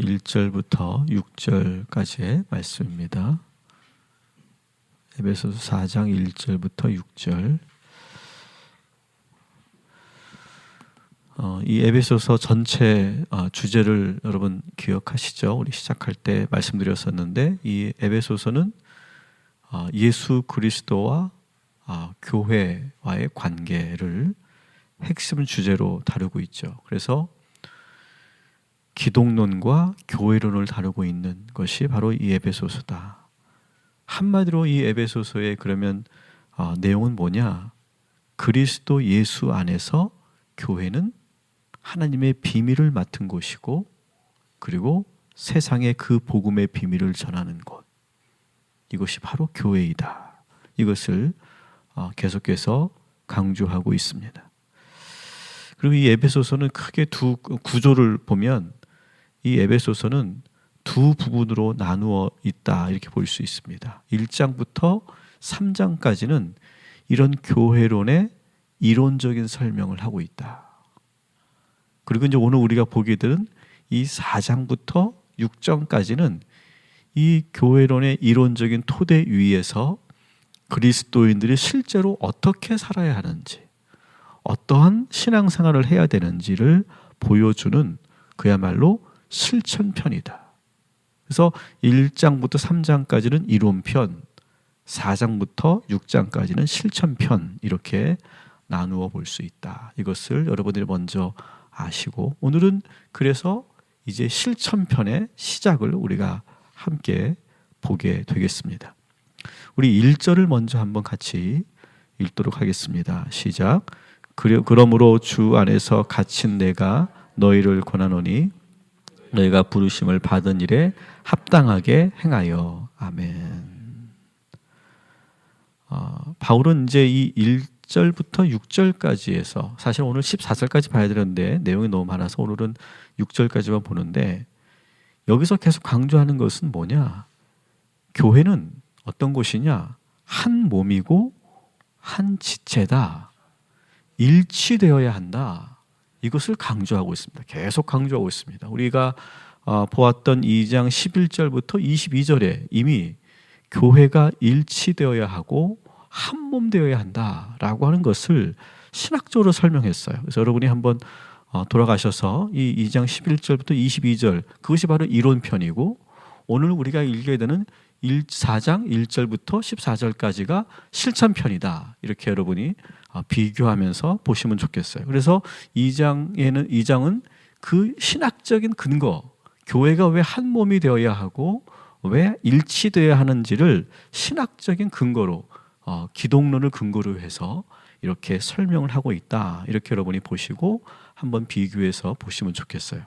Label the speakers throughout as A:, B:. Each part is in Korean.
A: 1절부터 6절까지의 말씀입니다. 에베소서 4장 1절부터 6절. 이 에베소서 전체 주제를 여러분 기억하시죠? 우리 시작할 때 말씀드렸었는데 이 에베소서는 예수 그리스도와 교회와의 관계를 핵심 주제로 다루고 있죠. 그래서 기독론과 교회론을 다루고 있는 것이 바로 이 에베소서다. 한마디로 이 에베소서의 그러면 내용은 뭐냐? 그리스도 예수 안에서 교회는 하나님의 비밀을 맡은 곳이고, 그리고 세상에 그 복음의 비밀을 전하는 곳, 이것이 바로 교회이다. 이것을 계속해서 강조하고 있습니다. 그리고 이 에베소서는 크게 두 구조를 보면 이 에베소서는 두 부분으로 나누어 있다, 이렇게 볼 수 있습니다. 1장부터 3장까지는 이런 교회론의 이론적인 설명을 하고 있다. 그리고 이제 오늘 우리가 보게 되는 이 4장부터 6장까지는 이 교회론의 이론적인 토대 위에서 그리스도인들이 실제로 어떻게 살아야 하는지, 어떠한 신앙생활을 해야 되는지를 보여주는 그야말로 실천편이다. 그래서 1장부터 3장까지는 이론편, 4장부터 6장까지는 실천편, 이렇게 나누어 볼 수 있다. 이것을 여러분들이 먼저 아시고, 오늘은 그래서 이제 실천편의 시작을 우리가 함께 보게 되겠습니다. 우리 1절을 먼저 한번 같이 읽도록 하겠습니다. 시작. 그러므로 주 안에서 갇힌 내가 너희를 권하노니 너희가 부르심을 받은 일에 합당하게 행하여. 아멘. 바울은 이제 이 1절부터 6절까지에서, 사실 오늘 14절까지 봐야 되는데 내용이 너무 많아서 오늘은 6절까지만 보는데, 여기서 계속 강조하는 것은 뭐냐? 교회는 어떤 곳이냐? 한 몸이고 한 지체다. 일치되어야 한다. 이것을 강조하고 있습니다. 계속 강조하고 있습니다. 우리가 보았던 2장 11절부터 22절에 이미 교회가 일치되어야 하고 한 몸 되어야 한다라고 하는 것을 신학적으로 설명했어요. 그래서 여러분이 한번 돌아가셔서 이 2장 11절부터 22절, 그것이 바로 이론편이고, 오늘 우리가 읽게 되는 4장 1절부터 14절까지가 실천편이다. 이렇게 여러분이 비교하면서 보시면 좋겠어요. 그래서 2장은 그 신학적인 근거, 교회가 왜 한 몸이 되어야 하고 왜 일치되어야 하는지를 신학적인 근거로, 기독론을 근거로 해서 이렇게 설명을 하고 있다. 이렇게 여러분이 보시고 한번 비교해서 보시면 좋겠어요.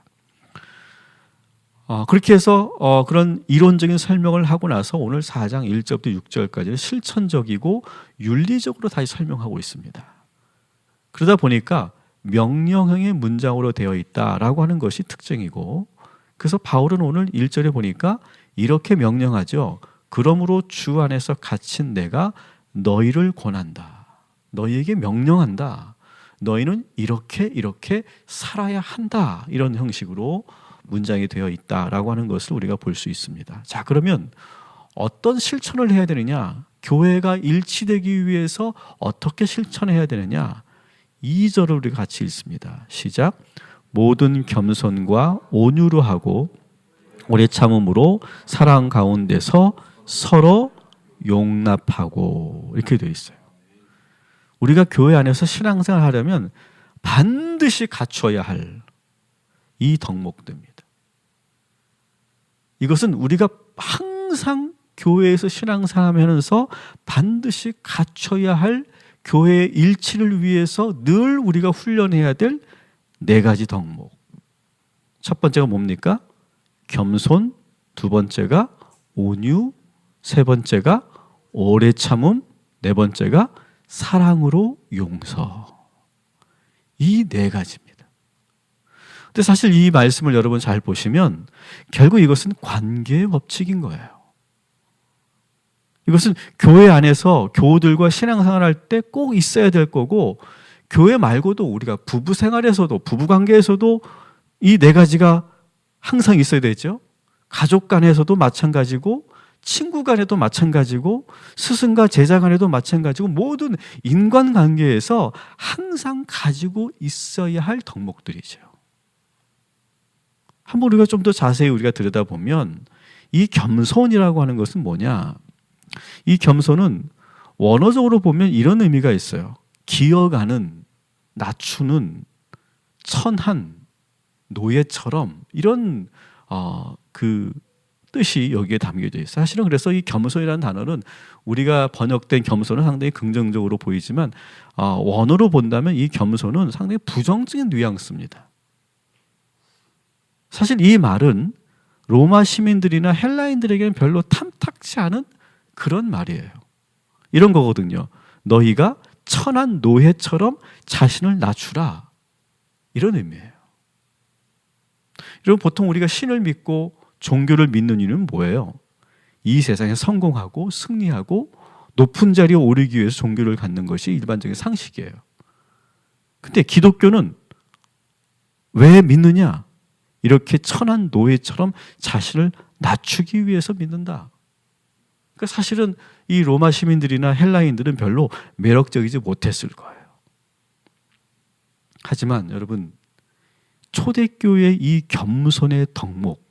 A: 그렇게 해서 그런 이론적인 설명을 하고 나서 오늘 4장 1절부터 6절까지는 실천적이고 윤리적으로 다시 설명하고 있습니다. 그러다 보니까 명령형의 문장으로 되어 있다라고 하는 것이 특징이고, 그래서 바울은 오늘 1절에 보니까 이렇게 명령하죠. 그러므로 주 안에서 갇힌 내가 너희를 권한다. 너희에게 명령한다. 너희는 이렇게 살아야 한다. 이런 형식으로 문장이 되어 있다라고 하는 것을 우리가 볼 수 있습니다. 자, 그러면 어떤 실천을 해야 되느냐? 교회가 일치되기 위해서 어떻게 실천해야 되느냐? 2절을 우리가 같이 읽습니다. 시작. 모든 겸손과 온유로 하고 오래 참음으로 사랑 가운데서 서로 용납하고, 이렇게 되어 있어요. 우리가 교회 안에서 신앙생활 하려면 반드시 갖춰야 할 이 덕목들입니다. 이것은 우리가 항상 교회에서 신앙생활하면서 반드시 갖춰야 할 교회의 일치를 위해서 늘 우리가 훈련해야 될 4가지 덕목. 첫 번째가 뭡니까? 겸손, 두 번째가 온유, 세 번째가 오래 참음, 네 번째가 사랑으로 용서. 이 4가지입니다. 근데 사실 이 말씀을 여러분 잘 보시면 결국 이것은 관계의 법칙인 거예요. 이것은 교회 안에서 교우들과 신앙생활할 때 꼭 있어야 될 거고, 교회 말고도 우리가 부부 생활에서도, 부부 관계에서도 이 4가지가 항상 있어야 되죠. 가족 간에서도 마찬가지고 친구 간에도 마찬가지고 스승과 제자 간에도 마찬가지고 모든 인간관계에서 항상 가지고 있어야 할 덕목들이죠. 한번 우리가 좀 더 자세히 우리가 들여다보면 이 겸손이라고 하는 것은 뭐냐? 이 겸손은 원어적으로 보면 이런 의미가 있어요. 기어가는, 낮추는, 천한, 노예처럼 이런 그 뜻이 여기에 담겨져 있어요. 사실은 그래서 이 겸손이라는 단어는 우리가 번역된 겸손은 상당히 긍정적으로 보이지만 원어로 본다면 이 겸손은 상당히 부정적인 뉘앙스입니다. 사실 이 말은 로마 시민들이나 헬라인들에게는 별로 탐탁치 않은 그런 말이에요. 이런 거거든요. 너희가 천한 노예처럼 자신을 낮추라. 이런 의미예요. 여러분, 보통 우리가 신을 믿고 종교를 믿는 이유는 뭐예요? 이 세상에 성공하고 승리하고 높은 자리에 오르기 위해서 종교를 갖는 것이 일반적인 상식이에요. 근데 기독교는 왜 믿느냐? 이렇게 천한 노예처럼 자신을 낮추기 위해서 믿는다. 그러니까 사실은 이 로마 시민들이나 헬라인들은 별로 매력적이지 못했을 거예요. 하지만 여러분, 초대교회의 이 겸손의 덕목,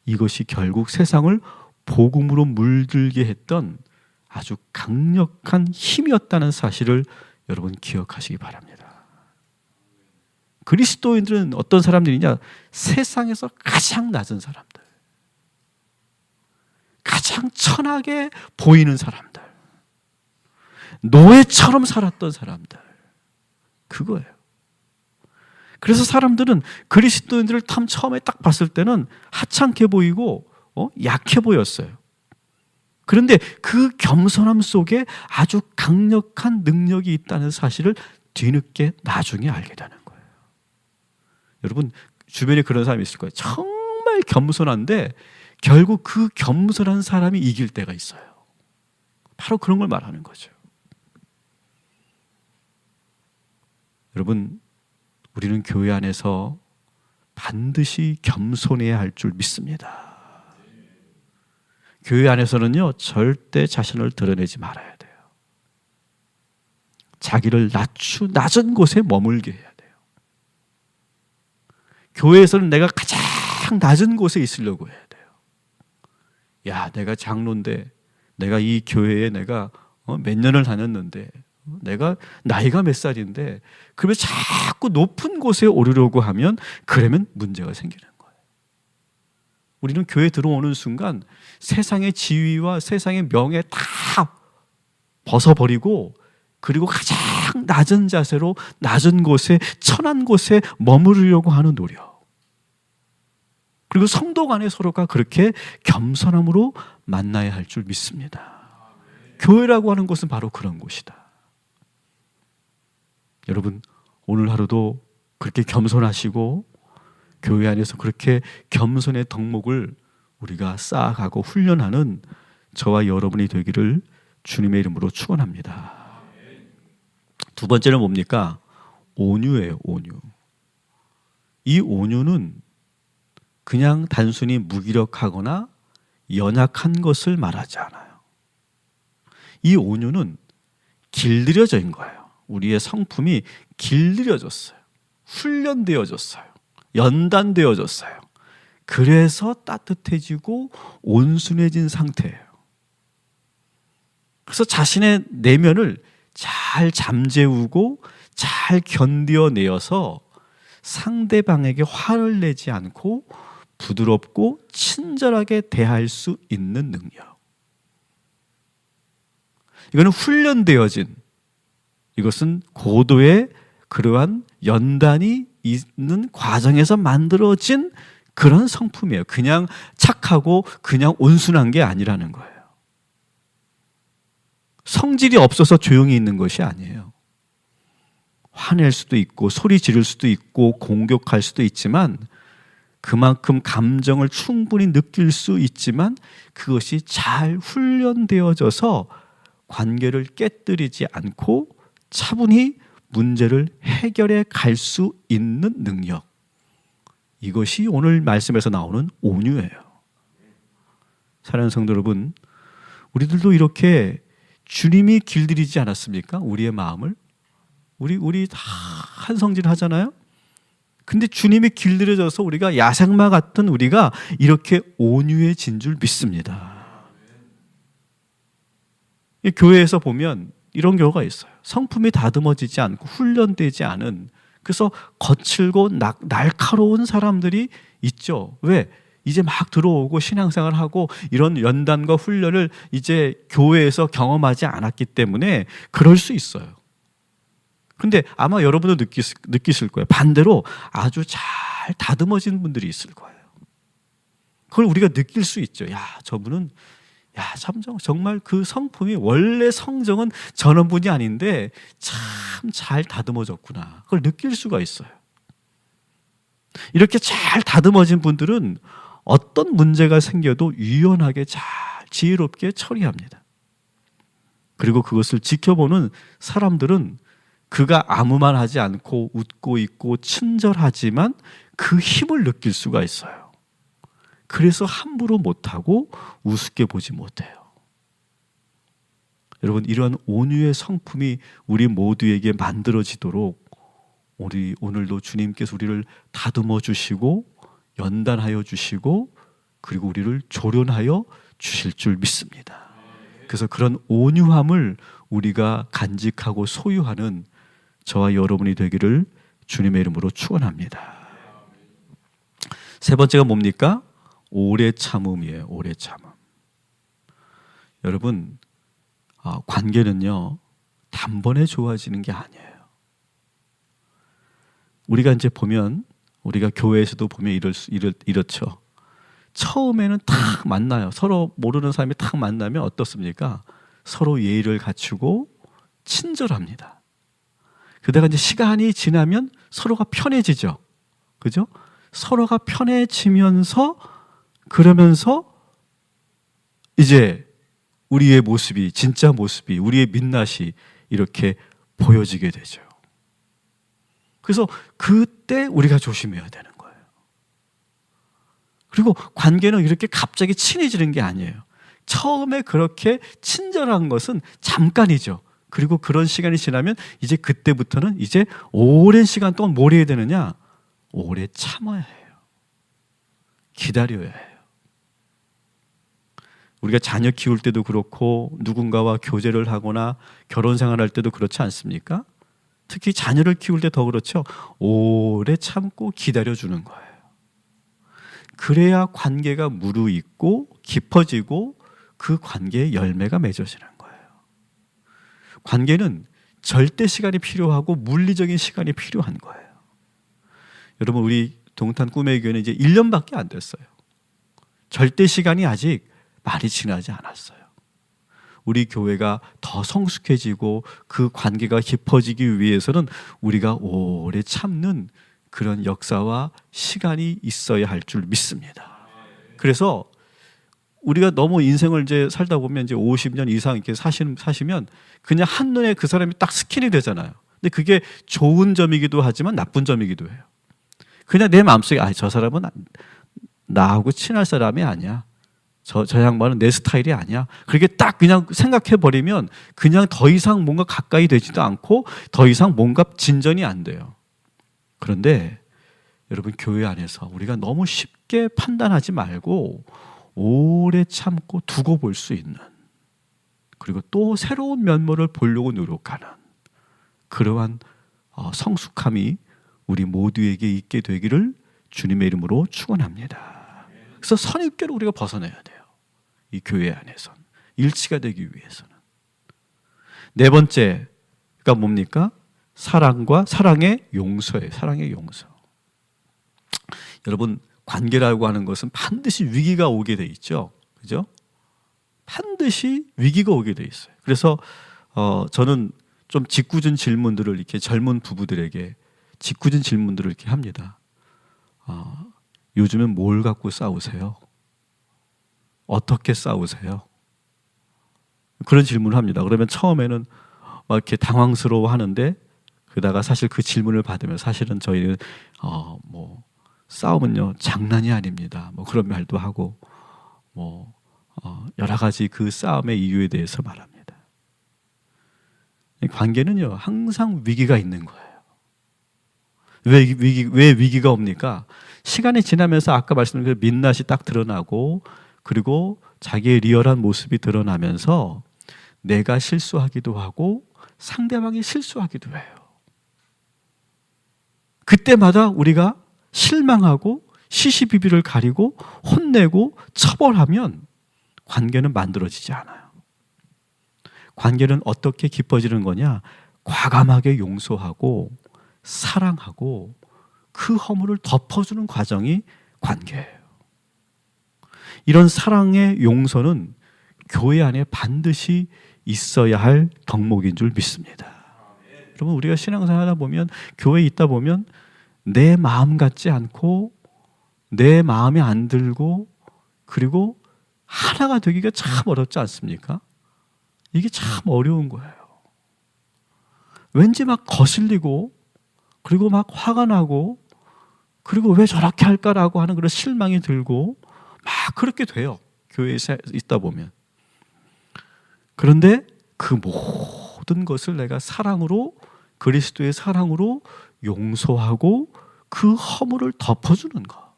A: 이것이 결국 세상을 복음으로 물들게 했던 아주 강력한 힘이었다는 사실을 여러분 기억하시기 바랍니다. 그리스도인들은 어떤 사람들이냐? 세상에서 가장 낮은 사람들, 가장 천하게 보이는 사람들, 노예처럼 살았던 사람들, 그거예요. 그래서 사람들은 그리스도인들을 처음에 딱 봤을 때는 하찮게 보이고 약해 보였어요. 그런데 그 겸손함 속에 아주 강력한 능력이 있다는 사실을 뒤늦게 나중에 알게 되는 거예요. 여러분, 주변에 그런 사람이 있을 거예요. 정말 겸손한데 결국 그 겸손한 사람이 이길 때가 있어요. 바로 그런 걸 말하는 거죠. 여러분, 우리는 교회 안에서 반드시 겸손해야 할 줄 믿습니다. 교회 안에서는요, 절대 자신을 드러내지 말아야 돼요. 자기를 낮은 곳에 머물게 해야 돼요. 교회에서는 내가 가장 낮은 곳에 있으려고 해야 돼요. 야, 내가 장로인데, 내가 이 교회에 내가 몇 년을 다녔는데, 내가 나이가 몇 살인데, 그러면 자꾸 높은 곳에 오르려고 하면 그러면 문제가 생기는 거예요. 우리는 교회에 들어오는 순간 세상의 지위와 세상의 명예 다 벗어버리고, 그리고 가장 낮은 자세로 낮은 곳에, 천한 곳에 머무르려고 하는 노력, 그리고 성도 간에 서로가 그렇게 겸손함으로 만나야 할 줄 믿습니다. 교회라고 하는 것은 바로 그런 곳이다. 여러분, 오늘 하루도 그렇게 겸손하시고 교회 안에서 그렇게 겸손의 덕목을 우리가 쌓아가고 훈련하는 저와 여러분이 되기를 주님의 이름으로 축원합니다. 두 번째는 뭡니까? 온유예요. 온유. 이 온유는 그냥 단순히 무기력하거나 연약한 것을 말하지 않아요. 이 온유는 길들여진 거예요. 우리의 성품이 길들여졌어요. 훈련되어졌어요. 연단되어졌어요. 그래서 따뜻해지고 온순해진 상태예요. 그래서 자신의 내면을 잘 잠재우고 잘 견뎌내어서 상대방에게 화를 내지 않고 부드럽고 친절하게 대할 수 있는 능력. 이거는 훈련되어진, 이것은 고도의 그러한 연단이 있는 과정에서 만들어진 그런 성품이에요. 그냥 착하고 그냥 온순한 게 아니라는 거예요. 성질이 없어서 조용히 있는 것이 아니에요. 화낼 수도 있고 소리 지를 수도 있고 공격할 수도 있지만, 그만큼 감정을 충분히 느낄 수 있지만 그것이 잘 훈련되어져서 관계를 깨뜨리지 않고 차분히 문제를 해결해 갈 수 있는 능력, 이것이 오늘 말씀에서 나오는 온유예요. 사랑하는 성도 여러분, 우리들도 이렇게 주님이 길들이지 않았습니까? 우리의 마음을. 우리 다 한성질 하잖아요. 근데 주님이 길들여져서 우리가 야생마 같은 우리가 이렇게 온유해진 줄 믿습니다. 교회에서 보면 이런 경우가 있어요. 성품이 다듬어지지 않고 훈련되지 않은, 그래서 거칠고 날카로운 사람들이 있죠. 왜? 이제 막 들어오고 신앙생활하고 이런 연단과 훈련을 이제 교회에서 경험하지 않았기 때문에 그럴 수 있어요. 근데 아마 여러분도 느끼실 거예요. 반대로 아주 잘 다듬어진 분들이 있을 거예요. 그걸 우리가 느낄 수 있죠. 야, 저분은 참 정말 그 성품이, 원래 성정은 저런 분이 아닌데 참 잘 다듬어졌구나. 그걸 느낄 수가 있어요. 이렇게 잘 다듬어진 분들은 어떤 문제가 생겨도 유연하게 잘 지혜롭게 처리합니다. 그리고 그것을 지켜보는 사람들은 그가 아무 말 하지 않고 웃고 있고 친절하지만 그 힘을 느낄 수가 있어요. 그래서 함부로 못하고 우습게 보지 못해요. 여러분, 이러한 온유의 성품이 우리 모두에게 만들어지도록 우리 오늘도 주님께서 우리를 다듬어 주시고 연단하여 주시고 그리고 우리를 조련하여 주실 줄 믿습니다. 그래서 그런 온유함을 우리가 간직하고 소유하는 저와 여러분이 되기를 주님의 이름으로 축원합니다. 세 번째가 뭡니까? 오래 참음이에요. 오래 참음. 여러분, 관계는요 단번에 좋아지는 게 아니에요. 우리가 이제 보면, 우리가 교회에서도 보면 이렇죠. 처음에는 탁 만나요. 서로 모르는 사람이 탁 만나면 어떻습니까? 서로 예의를 갖추고 친절합니다. 그러다가 이제 시간이 지나면 서로가 편해지죠. 그죠? 서로가 편해지면서, 그러면서 이제 우리의 모습이, 진짜 모습이, 우리의 민낯이 이렇게 보여지게 되죠. 그래서 그때 우리가 조심해야 되는 거예요. 그리고 관계는 이렇게 갑자기 친해지는 게 아니에요. 처음에 그렇게 친절한 것은 잠깐이죠. 그리고 그런 시간이 지나면 이제 그때부터는 이제 오랜 시간 동안 뭘 해야 되느냐? 오래 참아야 해요. 기다려야 해요. 우리가 자녀 키울 때도 그렇고 누군가와 교제를 하거나 결혼 생활할 때도 그렇지 않습니까? 특히 자녀를 키울 때 더 그렇죠. 오래 참고 기다려주는 거예요. 그래야 관계가 무르익고 깊어지고 그 관계의 열매가 맺어지는 거예요. 관계는 절대 시간이 필요하고 물리적인 시간이 필요한 거예요. 여러분, 우리 동탄 꿈의 교회는 이제 1년밖에 안 됐어요. 절대 시간이 아직 많이 지나지 않았어요. 우리 교회가 더 성숙해지고 그 관계가 깊어지기 위해서는 우리가 오래 참는 그런 역사와 시간이 있어야 할 줄 믿습니다. 그래서 우리가 너무 인생을 이제 살다 보면 이제 50년 이상 이렇게 사시면 그냥 한눈에 그 사람이 딱 스킨이 되잖아요. 근데 그게 좋은 점이기도 하지만 나쁜 점이기도 해요. 그냥 내 마음속에 저 사람은 나하고 친할 사람이 아니야. 저 양반은 내 스타일이 아니야. 그렇게 딱 그냥 생각해버리면 그냥 더 이상 뭔가 가까이 되지도 않고 더 이상 뭔가 진전이 안 돼요. 그런데 여러분, 교회 안에서 우리가 너무 쉽게 판단하지 말고 오래 참고 두고 볼 수 있는, 그리고 또 새로운 면모를 보려고 노력하는 그러한 성숙함이 우리 모두에게 있게 되기를 주님의 이름으로 축원합니다. 그래서 선입견을 우리가 벗어내야 돼요. 이 교회 안에서 일치가 되기 위해서는. 네 번째가 뭡니까? 사랑의 용서예요. 사랑의 용서. 여러분, 관계라고 하는 것은 반드시 위기가 오게 돼 있죠. 그죠? 반드시 위기가 오게 돼 있어요. 그래서 저는 좀 짓궂은 질문들을 이렇게 젊은 부부들에게 짓궂은 질문들을 이렇게 합니다. 요즘엔 뭘 갖고 싸우세요? 어떻게 싸우세요? 그런 질문을 합니다. 그러면 처음에는 막 이렇게 당황스러워 하는데, 그러다가 사실 그 질문을 받으면 사실은 저희는 싸움은요 장난이 아닙니다. 뭐 그런 말도 하고 여러 가지 그 싸움의 이유에 대해서 말합니다. 관계는요 항상 위기가 있는 거예요. 왜 위기가 옵니까? 시간이 지나면서 아까 말씀드린 그 민낯이 딱 드러나고, 그리고 자기의 리얼한 모습이 드러나면서 내가 실수하기도 하고 상대방이 실수하기도 해요. 그때마다 우리가 실망하고 시시비비를 가리고 혼내고 처벌하면 관계는 만들어지지 않아요. 관계는 어떻게 깊어지는 거냐? 과감하게 용서하고 사랑하고 그 허물을 덮어주는 과정이 관계예요. 이런 사랑의 용서는 교회 안에 반드시 있어야 할 덕목인 줄 믿습니다. 여러분, 우리가 신앙생활 하다 보면, 교회에 있다 보면 내 마음 같지 않고 내 마음에 안 들고, 그리고 하나가 되기가 참 어렵지 않습니까? 이게 참 어려운 거예요. 왠지 막 거슬리고, 그리고 막 화가 나고, 그리고 왜 저렇게 할까라고 하는 그런 실망이 들고 막 그렇게 돼요. 교회에 있다 보면. 그런데 그 모든 것을 내가 사랑으로, 그리스도의 사랑으로 용서하고 그 허물을 덮어주는 것,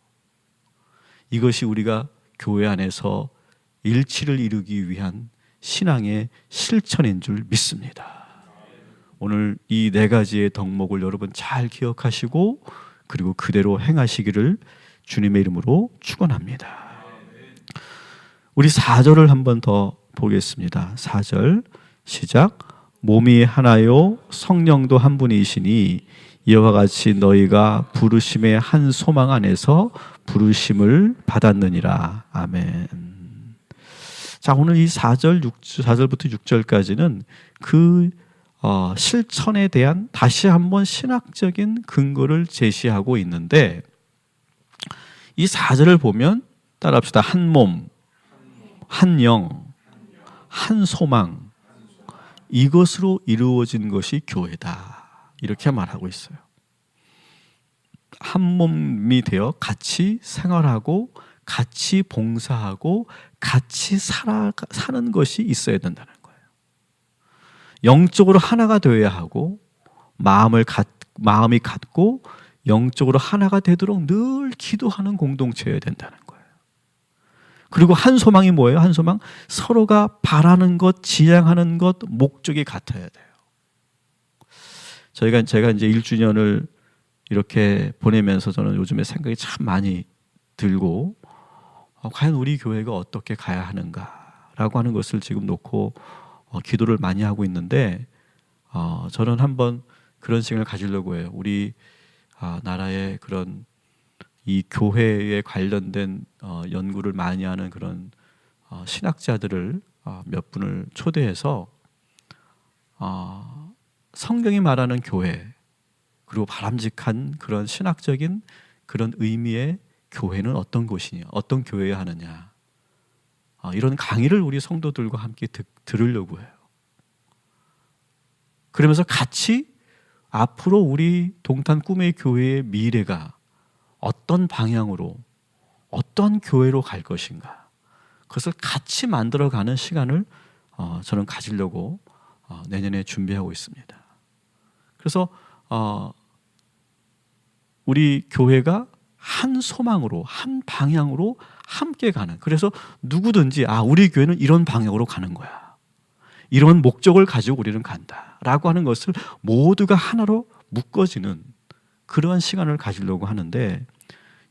A: 이것이 우리가 교회 안에서 일치를 이루기 위한 신앙의 실천인 줄 믿습니다. 오늘 이 네 가지의 덕목을 여러분 잘 기억하시고, 그리고 그대로 행하시기를 주님의 이름으로 축원합니다. 우리 4절을 한번 더 보겠습니다. 4절 시작. 몸이 하나요 성령도 한 분이시니 이와 같이 너희가 부르심의 한 소망 안에서 부르심을 받았느니라. 아멘. 자, 오늘 이 4절부터 6절까지는 그 실천에 대한 다시 한번 신학적인 근거를 제시하고 있는데, 이 4절을 보면 따라합시다. 한 몸, 한 영, 한 소망, 이것으로 이루어진 것이 교회다, 이렇게 말하고 있어요. 한 몸이 되어 같이 생활하고 같이 봉사하고 같이 사는 것이 있어야 된다는 거예요. 영적으로 하나가 되어야 하고, 마음이 같고 영적으로 하나가 되도록 늘 기도하는 공동체여야 된다는 거예요. 그리고 한 소망이 뭐예요? 한 소망, 서로가 바라는 것, 지향하는 것, 목적이 같아야 돼요. 제가 이제 1주년을 이렇게 보내면서 저는 요즘에 생각이 참 많이 들고, 과연 우리 교회가 어떻게 가야 하는가라고 하는 것을 지금 놓고 기도를 많이 하고 있는데, 저는 한번 그런 시간을 가지려고 해요. 우리 나라의 그런 이 교회에 관련된 연구를 많이 하는 그런 신학자들을 몇 분을 초대해서 성경이 말하는 교회, 그리고 바람직한 그런 신학적인 그런 의미의 교회는 어떤 곳이냐, 어떤 교회여야 하느냐, 이런 강의를 우리 성도들과 함께 들으려고 해요. 그러면서 같이 앞으로 우리 동탄 꿈의 교회의 미래가 어떤 방향으로, 어떤 교회로 갈 것인가, 그것을 같이 만들어가는 시간을 저는 가지려고 내년에 준비하고 있습니다. 그래서 우리 교회가 한 소망으로, 한 방향으로 함께 가는, 그래서 누구든지 우리 교회는 이런 방향으로 가는 거야, 이런 목적을 가지고 우리는 간다 라고 하는 것을 모두가 하나로 묶어지는 그러한 시간을 가지려고 하는데,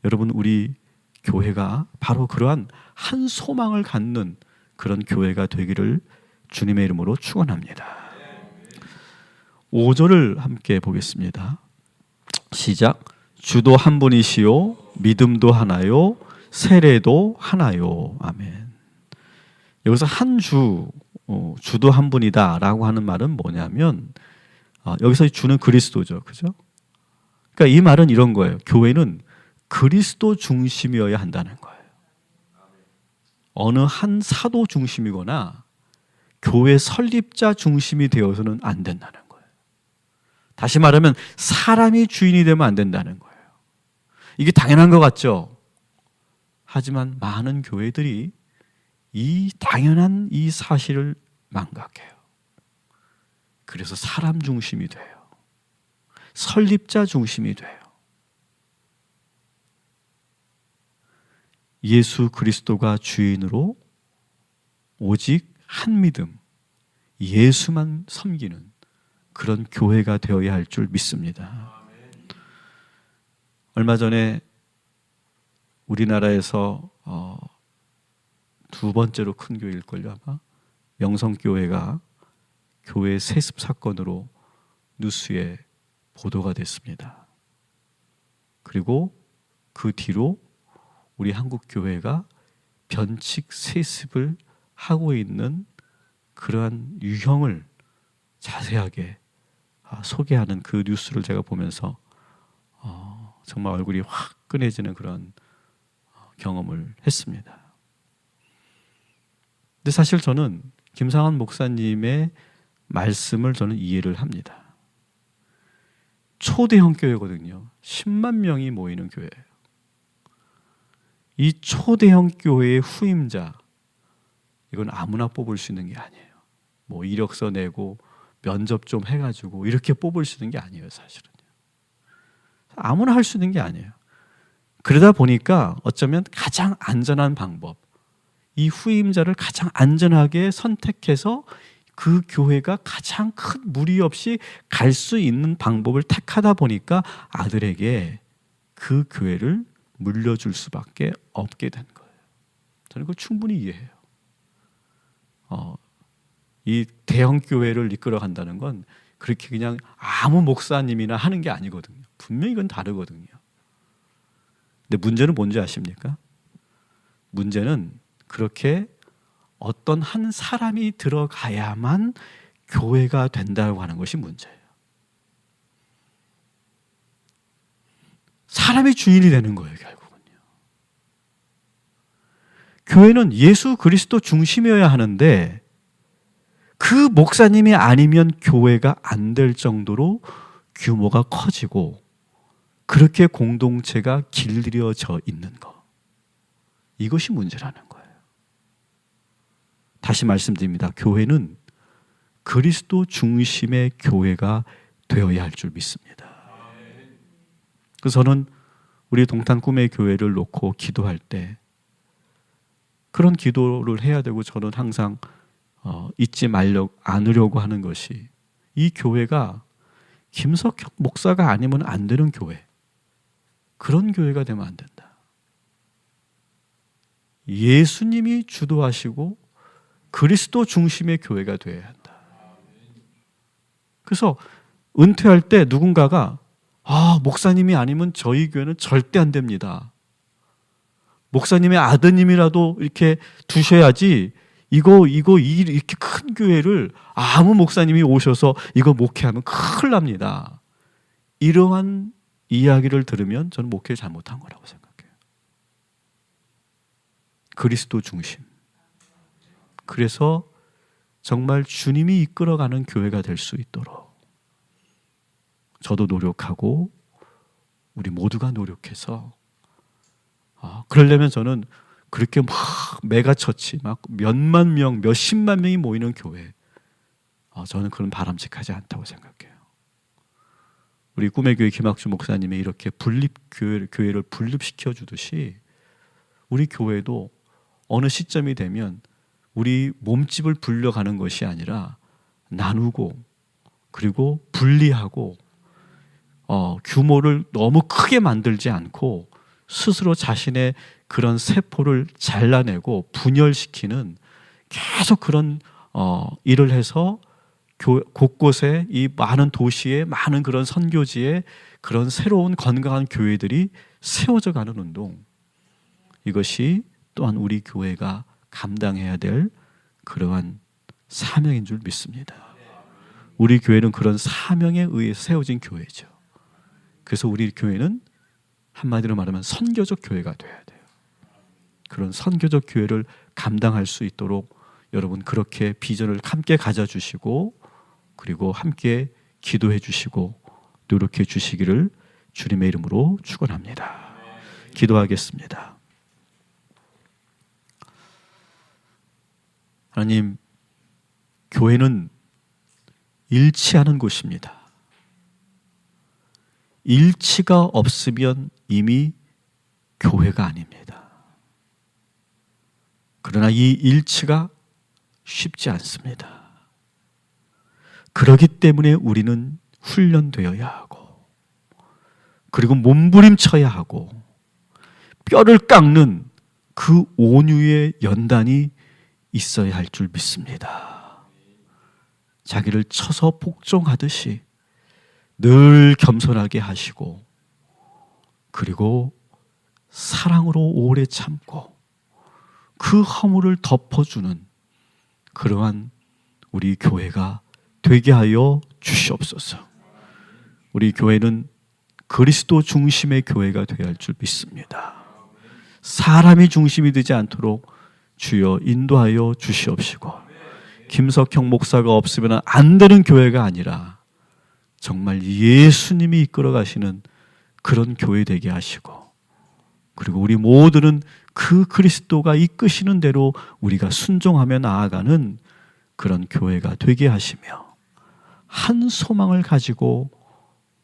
A: 여러분, 우리 교회가 바로 그러한 한 소망을 갖는 그런 교회가 되기를 주님의 이름으로 축원합니다. 5절을 함께 보겠습니다. 시작. 주도 한 분이시요 믿음도 하나요 세례도 하나요. 아멘. 여기서 한 주도 한 분이다 라고 하는 말은 뭐냐면, 여기서 주는 그리스도죠, 그죠? 그러니까 이 말은 이런 거예요. 교회는 그리스도 중심이어야 한다는 거예요. 어느 한 사도 중심이거나 교회 설립자 중심이 되어서는 안 된다는 거예요. 다시 말하면 사람이 주인이 되면 안 된다는 거예요. 이게 당연한 것 같죠? 하지만 많은 교회들이 이 당연한 이 사실을 망각해요. 그래서 사람 중심이 돼요. 설립자 중심이 돼요. 예수 그리스도가 주인으로 오직 한 믿음, 예수만 섬기는 그런 교회가 되어야 할 줄 믿습니다. 얼마 전에 우리나라에서 두 번째로 큰 교회일걸요, 아마 명성교회가 교회 세습 사건으로 뉴스에 보도가 됐습니다. 그리고 그 뒤로 우리 한국 교회가 변칙 세습을 하고 있는 그러한 유형을 자세하게 소개하는 그 뉴스를 제가 보면서 정말 얼굴이 화끈해지는 그런 경험을 했습니다. 근데 사실 저는 김상환 목사님의 말씀을 저는 이해를 합니다. 초대형 교회거든요. 10만 명이 모이는 교회예요. 이 초대형 교회의 후임자, 이건 아무나 뽑을 수 있는 게 아니에요. 뭐 이력서 내고 면접 좀 해가지고 이렇게 뽑을 수 있는 게 아니에요, 사실은. 아무나 할 수 있는 게 아니에요. 그러다 보니까 어쩌면 가장 안전한 방법, 이 후임자를 가장 안전하게 선택해서 그 교회가 가장 큰 무리 없이 갈 수 있는 방법을 택하다 보니까 아들에게 그 교회를 물려줄 수밖에 없게 된 거예요. 저는 그걸 충분히 이해해요. 이 대형 교회를 이끌어 간다는 건 그렇게 그냥 아무 목사님이나 하는 게 아니거든요. 분명히 이건 다르거든요. 근데 문제는 뭔지 아십니까? 문제는 그렇게 어떤 한 사람이 들어가야만 교회가 된다고 하는 것이 문제예요. 사람이 주인이 되는 거예요, 결국은요. 교회는 예수 그리스도 중심이어야 하는데 그 목사님이 아니면 교회가 안 될 정도로 규모가 커지고 그렇게 공동체가 길들여져 있는 것. 이것이 문제라는 거예요. 다시 말씀드립니다. 교회는 그리스도 중심의 교회가 되어야 할 줄 믿습니다. 그래서 저는 우리 동탄 꿈의 교회를 놓고 기도할 때 그런 기도를 해야 되고 저는 항상 잊지 않으려고 하는 것이 이 교회가 김석혁 목사가 아니면 안 되는 교회, 그런 교회가 되면 안 된다. 예수님이 주도하시고 그리스도 중심의 교회가 되어야 한다. 그래서 은퇴할 때 누군가가 목사님이 아니면 저희 교회는 절대 안 됩니다. 목사님의 아드님이라도 이렇게 두셔야지 이렇게 큰 교회를 아무 목사님이 오셔서 이거 목회하면 큰일 납니다. 이러한 이야기를 들으면 저는 목회를 잘못한 거라고 생각해요. 그리스도 중심. 그래서 정말 주님이 이끌어가는 교회가 될 수 있도록 저도 노력하고 우리 모두가 노력해서 그러려면 저는 그렇게 막 메가처치 막 몇만 명, 몇십만 명이 모이는 교회, 저는 그런 바람직하지 않다고 생각해요. 우리 꿈의 교회 김학주 목사님이 이렇게 교회를 분립시켜 주듯이 우리 교회도 어느 시점이 되면 우리 몸집을 불려가는 것이 아니라 나누고 그리고 분리하고 규모를 너무 크게 만들지 않고 스스로 자신의 그런 세포를 잘라내고 분열시키는 계속 그런 일을 해서 곳곳에 이 많은 도시에 많은 그런 선교지에 그런 새로운 건강한 교회들이 세워져 가는 운동, 이것이 또한 우리 교회가 감당해야 될 그러한 사명인 줄 믿습니다. 우리 교회는 그런 사명에 의해 세워진 교회죠. 그래서 우리 교회는 한마디로 말하면 선교적 교회가 돼야 돼요. 그런 선교적 교회를 감당할 수 있도록 여러분 그렇게 비전을 함께 가져주시고 그리고 함께 기도해 주시고 노력해 주시기를 주님의 이름으로 축원합니다. 기도하겠습니다. 하나님, 교회는 일치하는 곳입니다. 일치가 없으면 이미 교회가 아닙니다. 그러나 이 일치가 쉽지 않습니다. 그렇기 때문에 우리는 훈련되어야 하고, 그리고 몸부림쳐야 하고, 뼈를 깎는 그 온유의 연단이 있어야 할 줄 믿습니다. 자기를 쳐서 복종하듯이 늘 겸손하게 하시고, 그리고 사랑으로 오래 참고 그 허물을 덮어주는 그러한 우리 교회가 되게 하여 주시옵소서. 우리 교회는 그리스도 중심의 교회가 되어야 할 줄 믿습니다. 사람이 중심이 되지 않도록 주여 인도하여 주시옵시고, 김석형 목사가 없으면 안 되는 교회가 아니라 정말 예수님이 이끌어 가시는 그런 교회 되게 하시고, 그리고 우리 모두는 그 그리스도가 이끄시는 대로 우리가 순종하며 나아가는 그런 교회가 되게 하시며, 한 소망을 가지고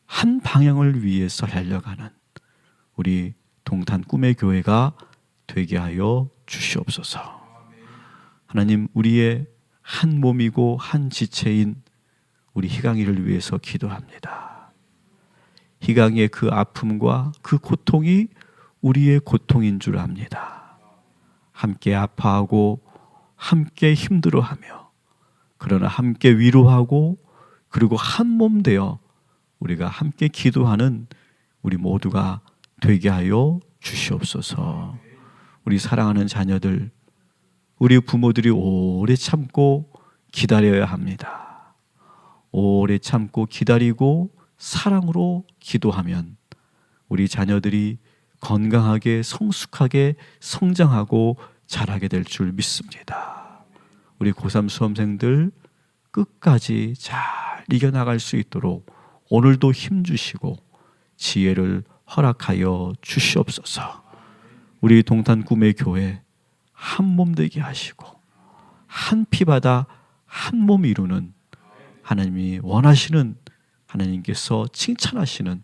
A: 한 방향을 위해서 달려가는 우리 동탄 꿈의 교회가 되게 하여 주시옵소서. 하나님, 우리의 한 몸이고 한 지체인 우리 희강이를 위해서 기도합니다. 희강이의 그 아픔과 그 고통이 우리의 고통인 줄 압니다. 함께 아파하고 함께 힘들어하며, 그러나 함께 위로하고, 그리고 한 몸 되어 우리가 함께 기도하는 우리 모두가 되게 하여 주시옵소서. 우리 사랑하는 자녀들, 우리 부모들이 오래 참고 기다려야 합니다. 오래 참고 기다리고 사랑으로 기도하면 우리 자녀들이 건강하게 성숙하게 성장하고 자라게 될 줄 믿습니다. 우리 고3 수험생들 끝까지 잘 이겨나갈 수 있도록 오늘도 힘주시고 지혜를 허락하여 주시옵소서. 우리 동탄 꿈의 교회 한 몸 되게 하시고, 한 피바다 한 몸 이루는, 하나님이 원하시는, 하나님께서 칭찬하시는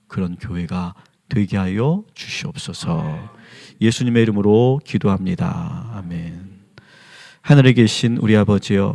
A: 그런 교회가 되게 하여 주시옵소서. 예수님의 이름으로 기도합니다. 아멘. 하늘에 계신 우리 아버지여,